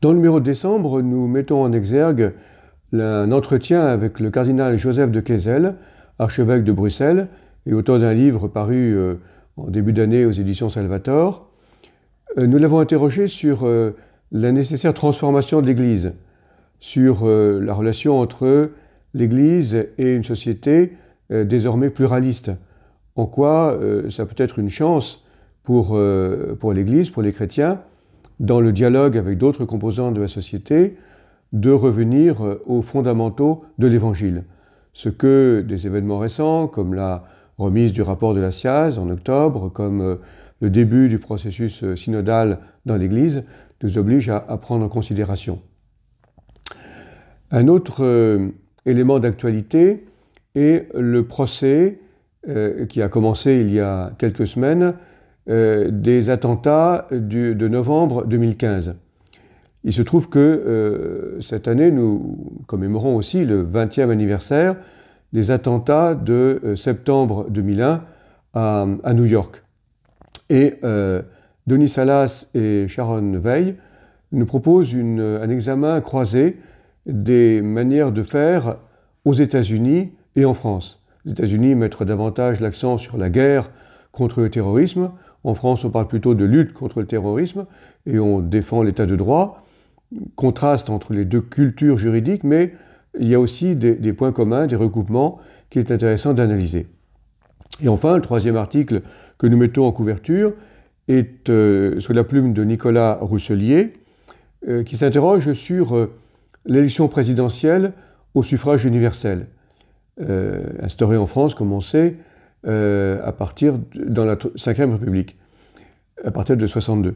Dans le numéro de décembre, nous mettons en exergue un entretien avec le cardinal Joseph de Kessel, archevêque de Bruxelles et auteur d'un livre paru en début d'année aux éditions Salvator. Nous l'avons interrogé sur la nécessaire transformation de l'Église, sur la relation entre l'Église et une société désormais pluraliste. En quoi ça peut être une chance pour l'Église, pour les chrétiens, dans le dialogue avec d'autres composants de la société, de revenir aux fondamentaux de l'Évangile. Ce que des événements récents, comme la remise du rapport de la SIAZ en octobre, comme le début du processus synodal dans l'Église, nous oblige à prendre en considération. Un autre élément d'actualité est le procès qui a commencé il y a quelques semaines des attentats de novembre 2015. Il se trouve que cette année, nous commémorons aussi le 20e anniversaire des attentats de septembre 2001 à New York. Et Denis Salas et Sharon Veil nous proposent un examen croisé des manières de faire aux États-Unis et en France. Les États-Unis mettent davantage l'accent sur la guerre contre le terrorisme. En France, on parle plutôt de lutte contre le terrorisme et on défend l'état de droit. Contraste entre les deux cultures juridiques, mais il y a aussi des points communs, des recoupements qu'il est intéressant d'analyser. Et enfin, le troisième article que nous mettons en couverture est sous la plume de Nicolas Rousselier, qui s'interroge sur l'élection présidentielle au suffrage universel, instaurée en France, comme on sait, dans la Ve République, à partir de 1962.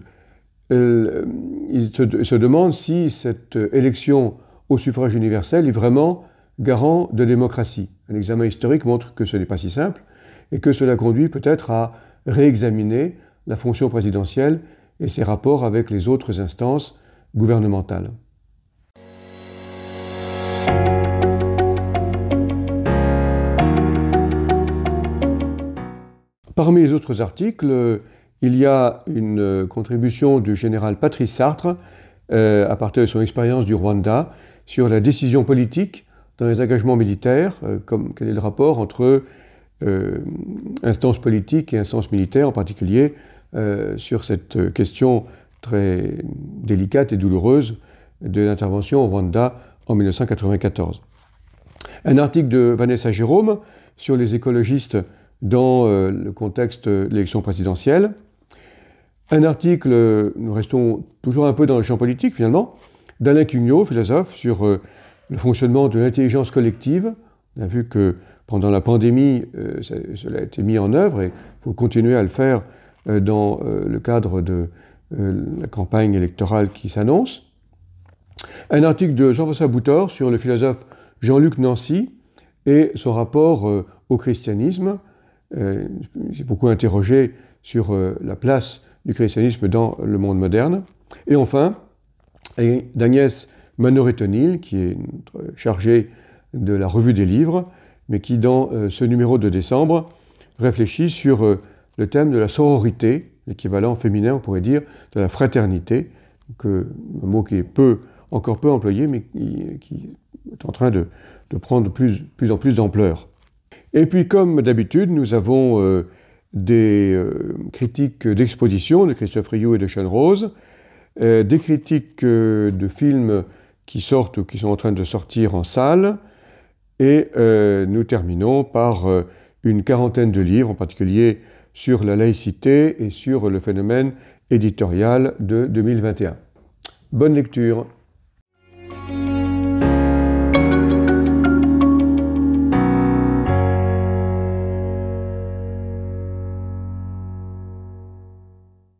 Il se demande si cette élection au suffrage universel est vraiment garant de démocratie. Un examen historique montre que ce n'est pas si simple et que cela conduit peut-être à réexaminer la fonction présidentielle et ses rapports avec les autres instances gouvernementales. Parmi les autres articles, il y a une contribution du général Patrice Sartre, à partir de son expérience du Rwanda, sur la décision politique dans les engagements militaires, quel est le rapport entre instances politiques et instances militaires, en particulier sur cette question très délicate et douloureuse de l'intervention au Rwanda en 1994. Un article de Vanessa Jérôme sur les écologistes dans le contexte de l'élection présidentielle. Un article, nous restons toujours un peu dans le champ politique finalement, d'Alain Cugnot, philosophe, sur le fonctionnement de l'intelligence collective. On a vu que pendant la pandémie, cela a été mis en œuvre et il faut continuer à le faire dans le cadre de la campagne électorale qui s'annonce. Un article de Jean-François Boutor sur le philosophe Jean-Luc Nancy et son rapport au christianisme. J'ai beaucoup interrogé sur la place du christianisme dans le monde moderne. Et enfin, d'Agnès Manoret-O'Neill, qui est chargée de la revue des livres, mais qui, dans ce numéro de décembre, réfléchit sur le thème de la sororité, l'équivalent féminin, on pourrait dire, de la fraternité, un mot qui est encore peu employé, mais qui est en train de prendre de plus en plus d'ampleur. Et puis, comme d'habitude, nous avons des critiques d'exposition de Christophe Rioux et de Sean Rose, des critiques de films qui sortent ou qui sont en train de sortir en salle, et nous terminons par une quarantaine de livres, en particulier sur la laïcité et sur le phénomène éditorial de 2021. Bonne lecture.